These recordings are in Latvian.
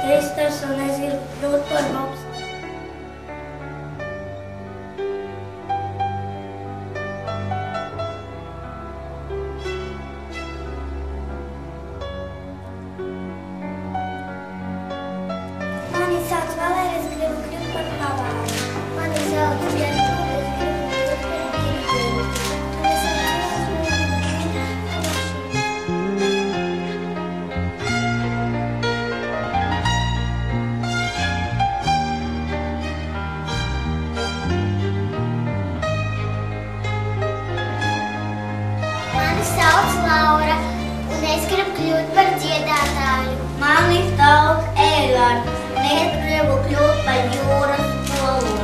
Kristers un es gribu kļūt par bobsleju. Mani sauc Valērija, es gribu kļūt par pavāru. Mani sauc Gertrūda, es gribu kļūt par ģirģeli. Mani sauc Jāsmīna, es gribu kļūt par Mani sauc Laura, un es gribu kļūt par dziedātāju. Mani sauc Ēgārds, un es gribu kļūt par jūras skolotāju.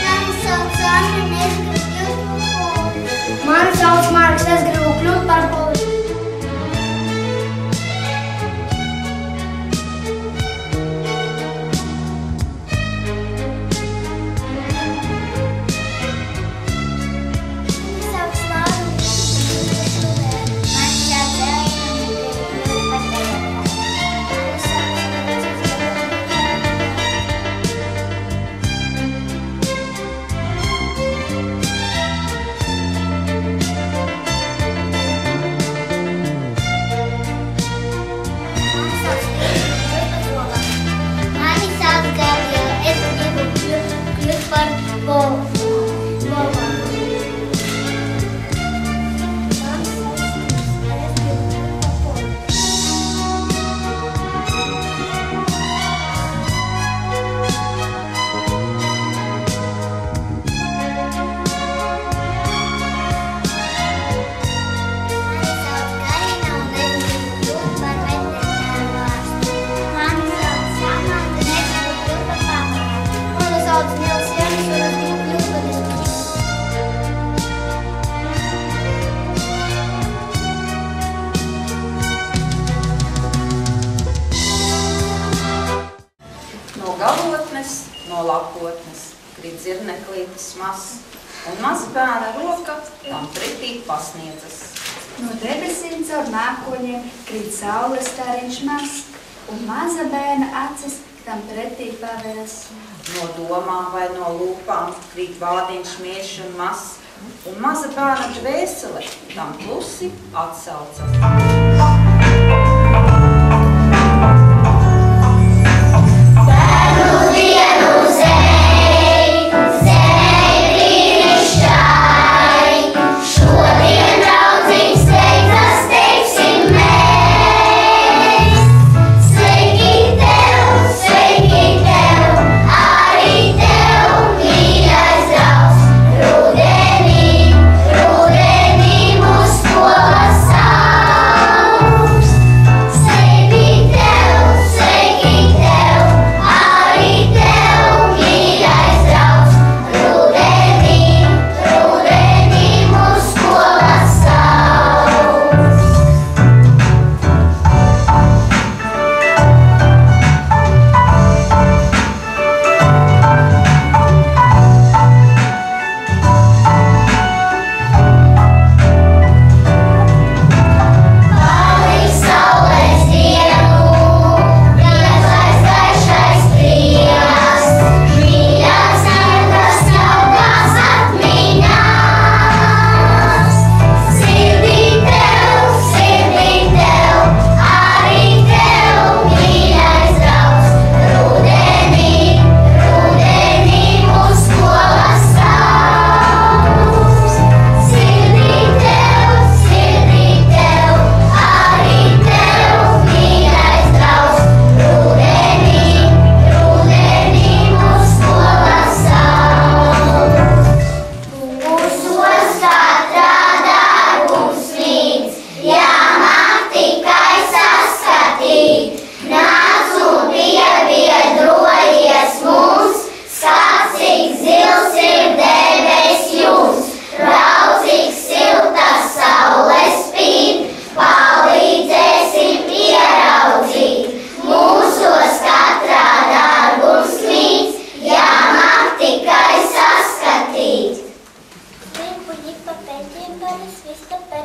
Mani sauc Anna, un es gribu kļūt par policistu. Mani sauc Marks, es gribu kļūt par policistu. Mani sauc Gabriela, es gribu kļūt par No galotnes, no lapotnes, krīt zirneklītis mazs, un maza bērna roka tam pretī pasniedzas. No debesīm caur mākoņiem krīt saules stariņš mazs, un maza bērna acis tam pretī paveras. No domām vai no lūpām krīt vārdiņš mieši un mazs, un maza bērna dvēsele tam klusi atsaucas. Rudenī mūs kola saule.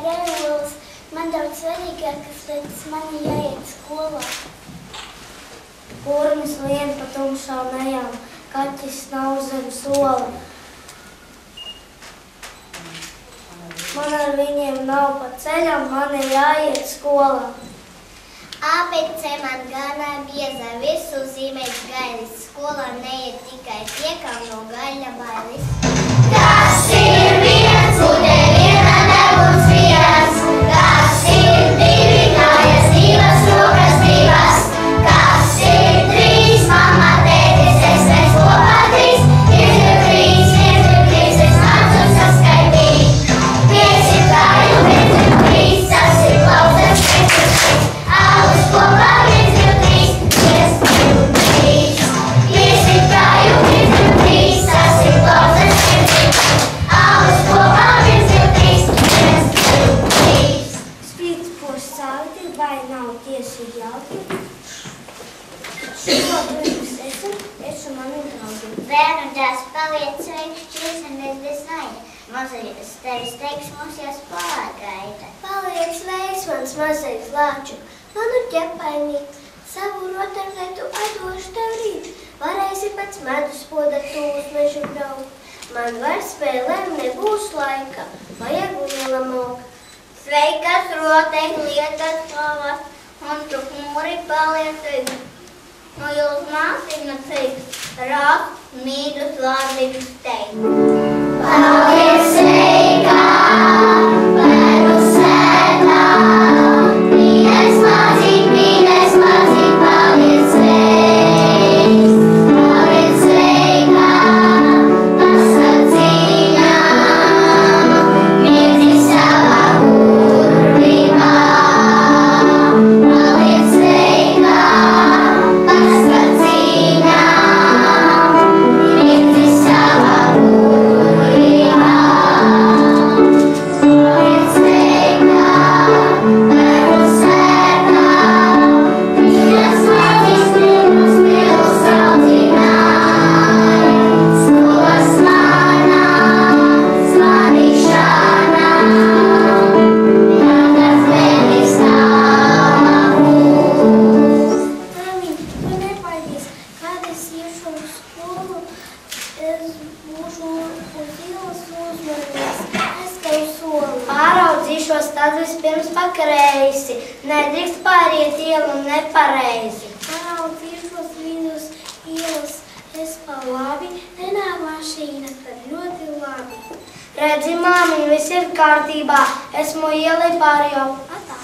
Gailis. Man daudz svarīgākas lietas, man ir jāiet skolā. Kurmis lien pa tumšām ejām, kaķis nav zem sola. Man ar viņiem nav pa ceļam, man ir jāiet skolā. ABC man gana bieza, visu zīmēs Gailis. Skolā neiet tikai tie, kam no gaļa bailis. Kas ir viens, un neviena nebūs viens. Kas ir divi, kājas divas, rokas divas. Kas ir trīs, mamma, tētis, es mēs kopā trīs. Viens, es nācu saskaitīt. Viens ir kāju, trīs, tas ir klausas, trīs. Alus kopā, viens, trīs. Viens ir kāju, trīs, tas ir klausas, trīs. Alus kopā, viens, trīs. Spīd poš sauti, vai nav tieši jauki? Šito brīdus esmu mani draugi. Bērnu dās paliec sveiks, čīsenes bez naida. Mazais tevis teiks, mums jāspālā gaita. Paliec sveiks, mans mazais lāču, manu ķepainīt. Savu rotaļlietu atdošu tev rīt. Varēsi pēc medus poda tūs mežu braukt. Man vairs spēlēm nebūs laika, vajag liela moka. Sveikas rotaļlietas pavas, un tu mūri paliec. No jūs māsina teiks, rāk mīļus vārdīgus teikt. Paliec sveikā, bērnu sētā, mīļais mazīt, paliec sveiks. Paliec sveikā, pasacīņā, mirti savā kurvībā. Paliec sveikā, pasacīņā, mirti savā kurvībā. Paliec sveikā, bērnu sētā, mīļas mazīs, mīļus saucināji. Skolas manā, zvanīšanā, jādara vēlis tava mūs. Mami, tu nepaidies, kad es iešu uz skolu, es būšu uz ielas uzmanīgs. Es tev solu. Pāraudzīšos tad vispirms pa kreisi, nedrīkst pāriet ielu nepareizi. Pāraudzīšos vidus ielas, es pa labi, nenā mašīna, tad ļoti labi. Redzi, māmiņ, viss ir kārtībā, esmu ielai pāri jau. Atā.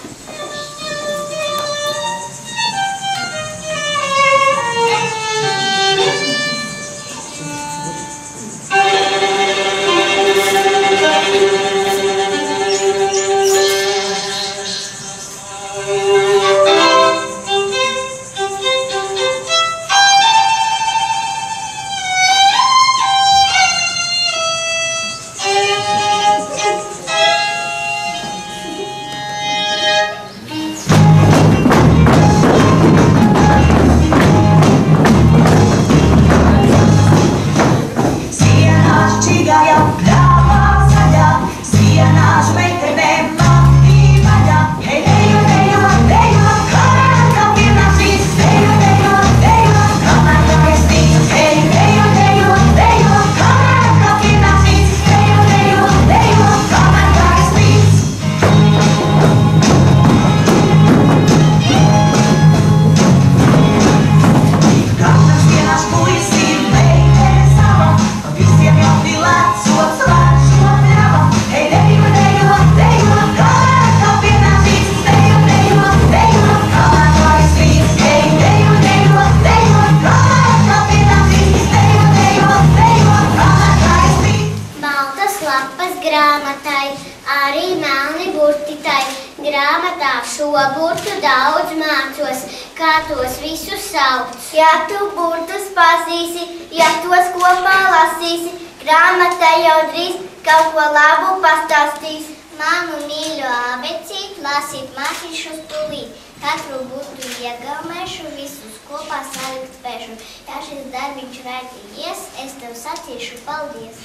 Tos visus sauc. Ja tu burtus pazīsi, ja tos kopā lasīsi, grāmatā jau drīz kaut ko labu pastāstīs. Manu mīļo abecīt, lasīt mācīšos tūlīt. Katru burtu iegaumēšu, visus kopā salikt spēšu. Ja šis darbiņš raiti ies, es tev sacīšu paldies.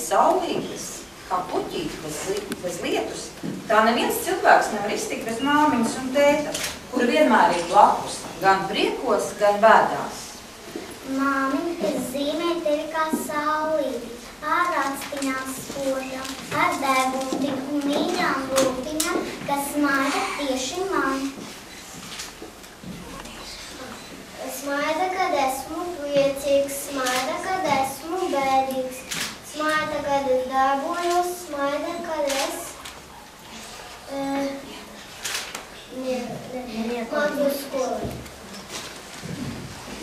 saulītes, kā puķīti bez lietus, tā neviens cilvēks nevar iztikt bez māmiņas un tēta, kuri vienmēr ir blakus, gan priekos, gan bēdās. Māmiņa, kas zīmē tevi kā saulīti, ar actiņām spožam, ar degūtiņu un mīļām lūpiņām, kas smaida tieši man. Smaida, kad esmu priecīgs, smaida, kad esmu bēdīgs, smaida, kad es darbojos, smaida, kad es mācu skolu.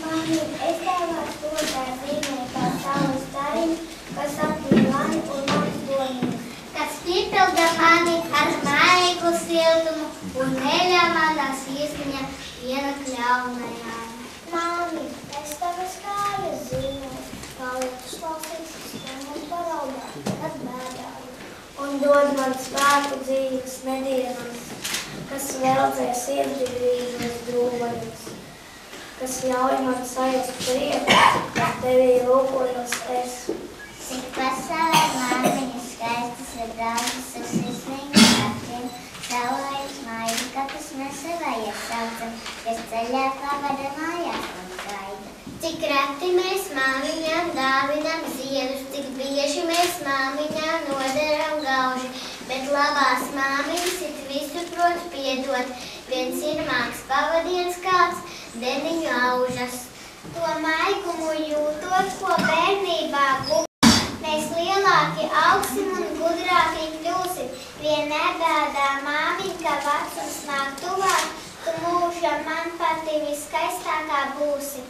Māmiņa, es tēvās lotā zīmē kā saules stariņu, kas apviļ mani un manas domiņu, kas piepilda mani ar maigu siltumu un neļauj manās iesmiņā viena kļaunajā. Māmi, es tavas kājas zīmēju, kā lietus klausītas, un paraudāt, kad bēdāju. Un dod man spēku dzīves nedienas, kas veldzē sirdī vīžos drūvaļus, kas ļauj man sajust prieku, kad tevī lūkojos es. Cik pasaulē māmiņas skaistas ir daudzas ar sirsnīgiem acīm, saulējas maigi, katrs mēs sevējies saucam, kas ceļā pavada mājās un gaida. Cik reti mēs māmiņām dāvinām ziedus, cik bieži mēs māmiņām nodaram gauži, bet labās māmiņas it visu prot piedot, viens ir māks pavadiens kāds, deniņu aužas. To maigumu jūtot, ko bērnībā gūst. Mēs lielāki augsim un gudrāki kļūsim, vien nebēdā māmiņa, ka vecums nāk tuvāk, tu mūžam man pati viskaistākā būsi.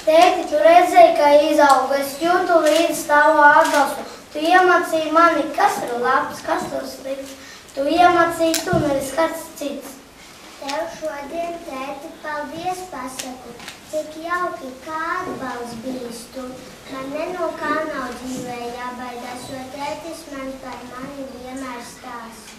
Tēti, tu redzēji, ka izaugu, es jūtu līdz tavu atbalstu. Tu iemācīji mani, kas ir labs, kas ir slikts. Tu iemācīji tu, nevis kāds cits. Tev šodien, tēti, paldies pasaku, cik jauki, kā atbalsts bijis tu. Man no kā nav dzīvē jābaidās, jo tētis man par mani vienmēr stāsta.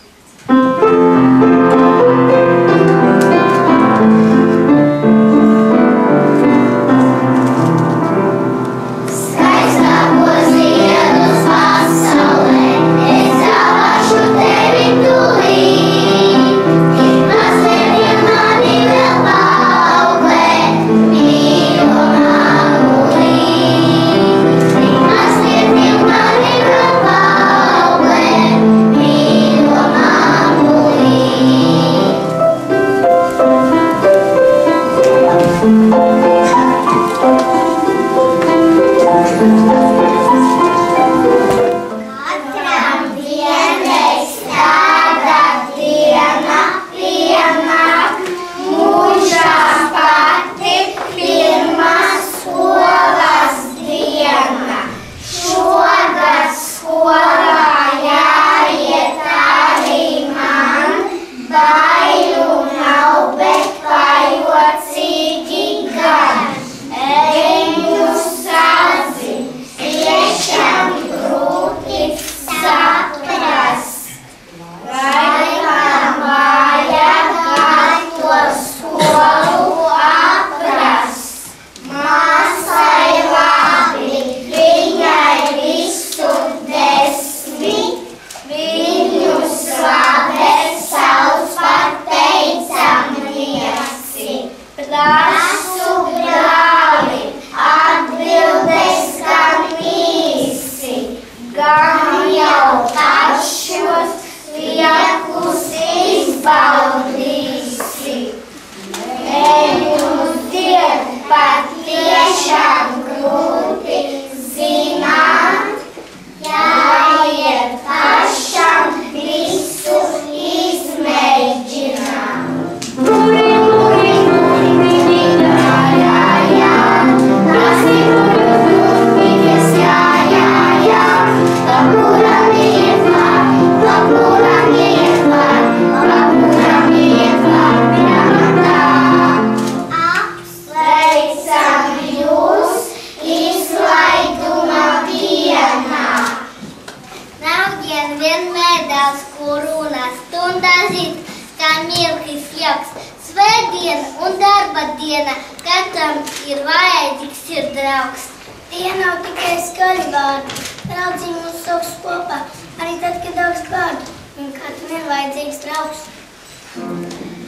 Tie nav tikai skaļi vārdi. Draudzīgi mūs sauks kopā, arī tad, kad augst vārdu, un kā tu nevajadzīgs draugs.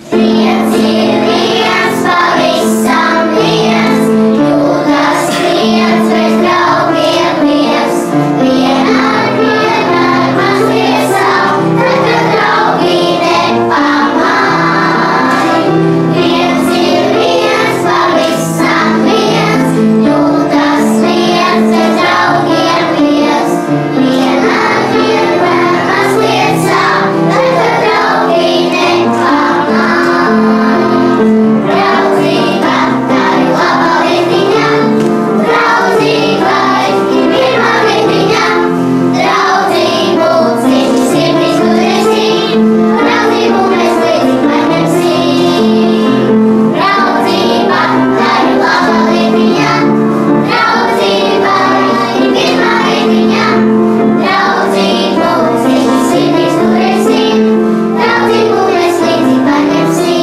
Viens ir viens, pavisam viens, Jūdas viens, bez draugiem viens. Vienmēr mazliet savu, tad, kad draugi nepamāj. Viens ir viens, pavisam viens, Jūdas viens, bez draugiem viens. Vienmēr mazliet savu, tad, kad draugi nepamāj. Draudzība, tā ir laba lietiņa, draudzība ir pirmā lietiņa. Draudzību citi sirdis turēsim, draudzību mēs līdzi paņemsim. Draudzība, tā ir laba lietiņa, draudzība ir pirmā lietiņa. Draudzību citi sirdis turēsim, draudzību mēs līdzi paņemsim.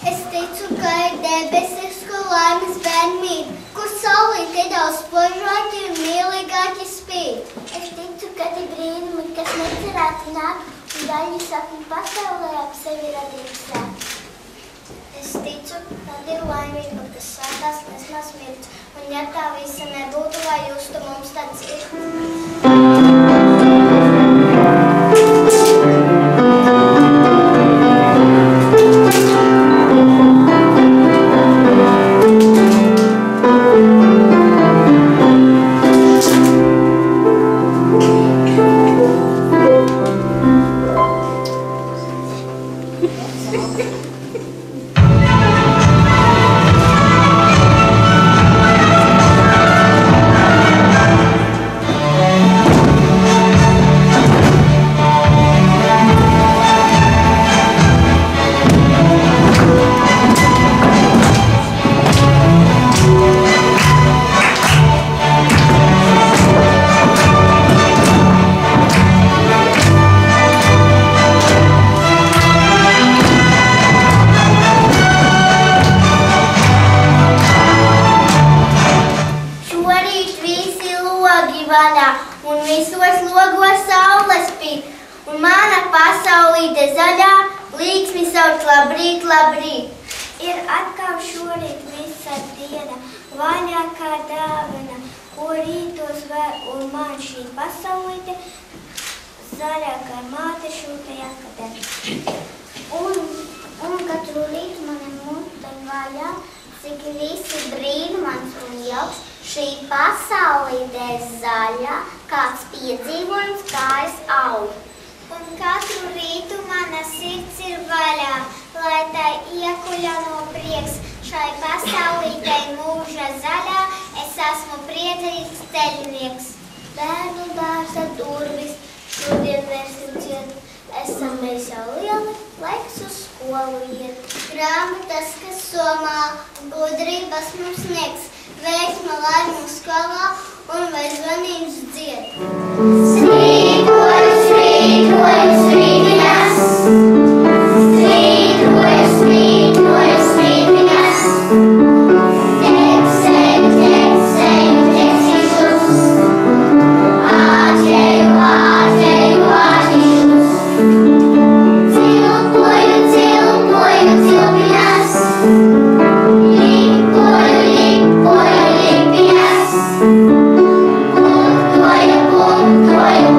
Es ticu, ka ir debesis, kur laimes bērni mīt, kur saulīte daudz spožāki un mīlīgāki spīd. Es ticu, ka ir brīnumi, kas necerēti nāk, un daļi sapņu pasaulē ap sevi radīt sēt. Es ticu, ka ir laimība, kas svētās nesmās mirts, un ja tā visa nebūtu, lai justu mums tāds ir. Un visos logos saule spīd, un mana pasaulīte zaļā līksmi sauc labrīt, labrīt. Ir atkal šorīt visa diena, vaļākā dāvana, ko rītos var, un man šī pasaulīte zaļākā māte šūtajā kadē. Un katru rītu mani mute vaļā, cik visi brīnumans un jauks, šī pasaulīte zaļā, kāds piedzīvojums, kā es augu. Un katru rītu mana sirds ir vaļā, lai tai iekuļano prieks. Šai pasaulītei mūža zaļā, es esmu priecīgs ceļnieks. Bērnu dārza durvis, šodien vērsim ciet, esam mēs jau lieli, laiks uz skolu iet. Grāmatas, kas somā, gudrības mums sniegs, veiksma laimu skolā un vai zvanības dzied. Svītroju, svītroju, svītiņas, svītroju, svītroju, svītiņas, teksēju, teksēju, teksīšus, āķēju, āķēju, āķīšus, cilpoju, cilpoju, cilpiņas, lipoju, lipoju, lipiņas, punktoju, punktoju,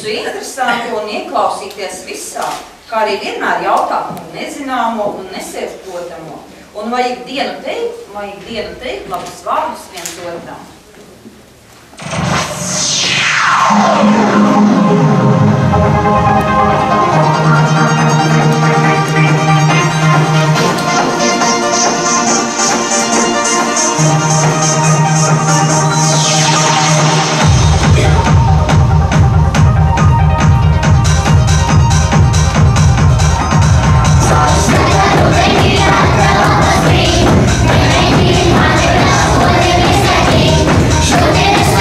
visu interesanto un ieklausīties visā, kā arī vienmēr jautāt par nezināmo un nesaprotamo. Un vajag dienu teikt labus vārdus viens otram. Šodien es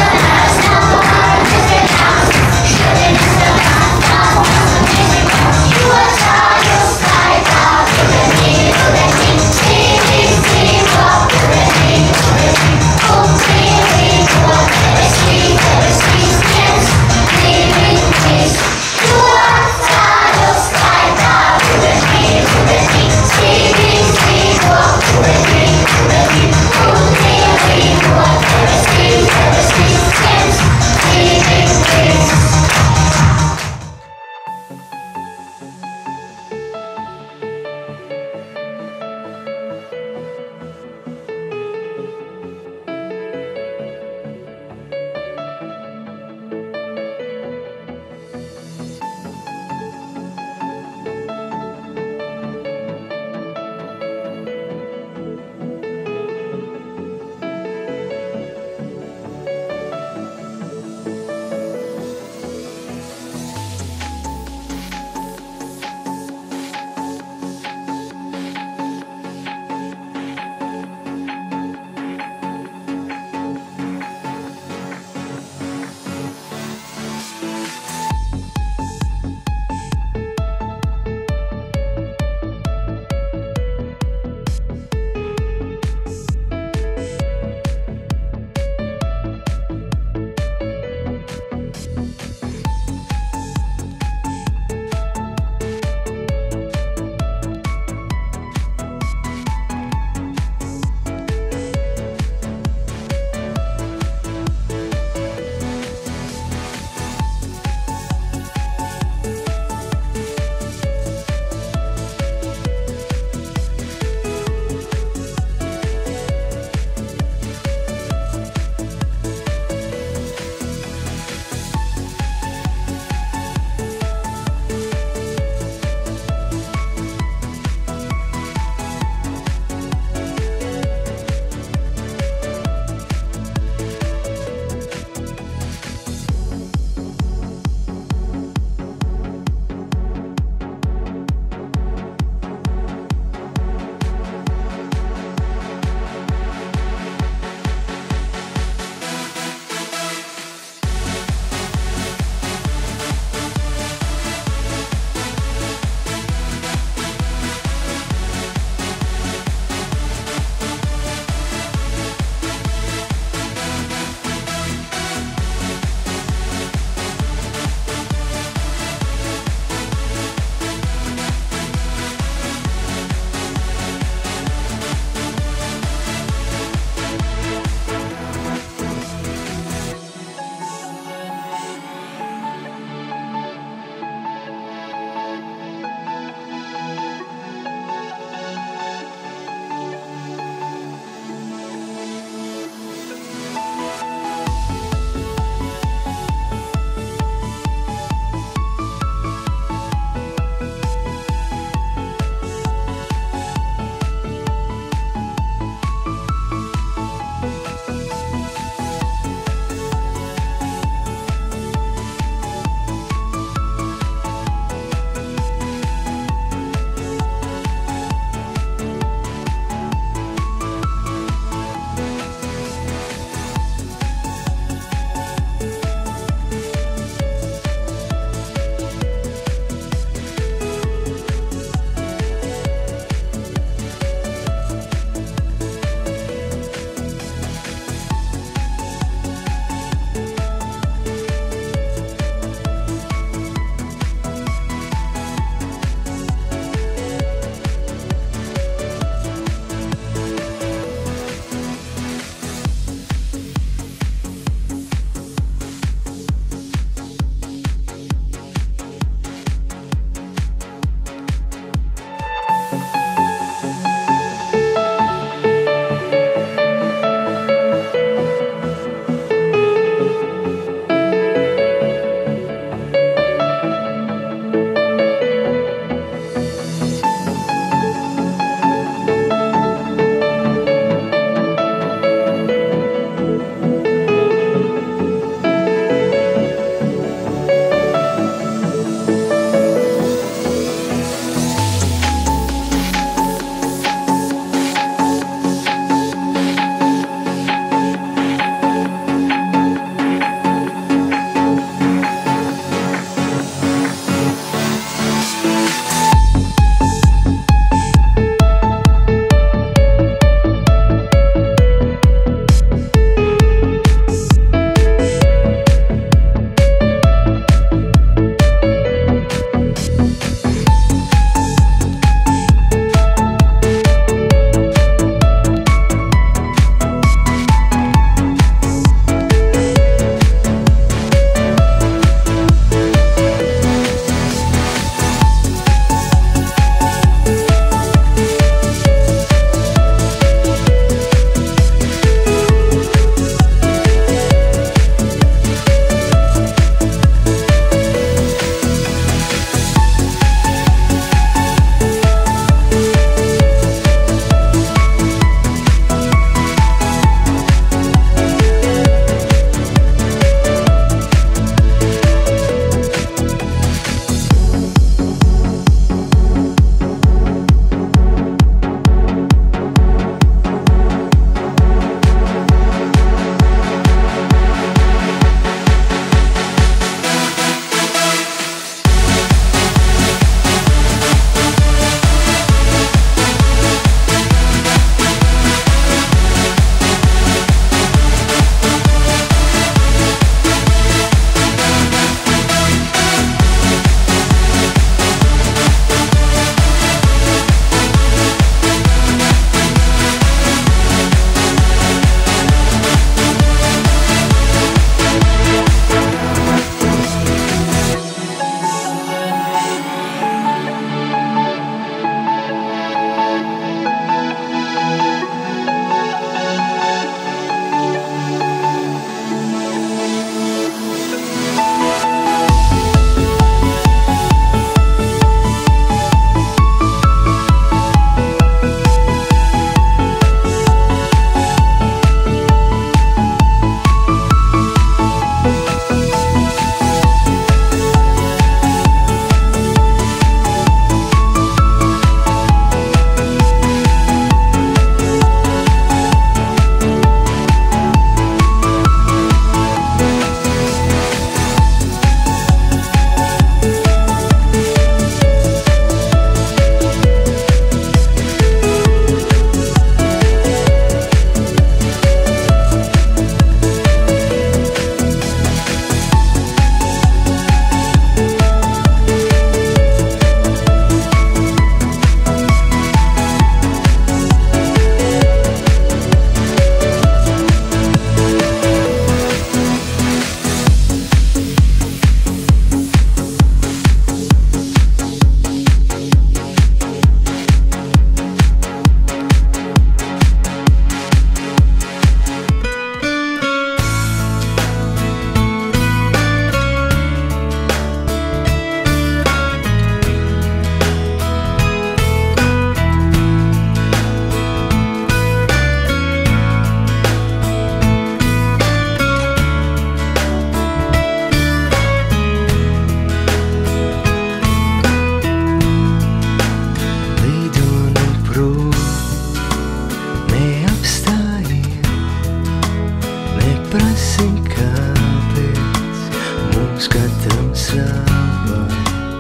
sava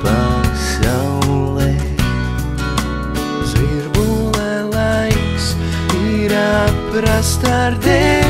pasaulē. Zvirbule laiks ir aprast ar dēļ.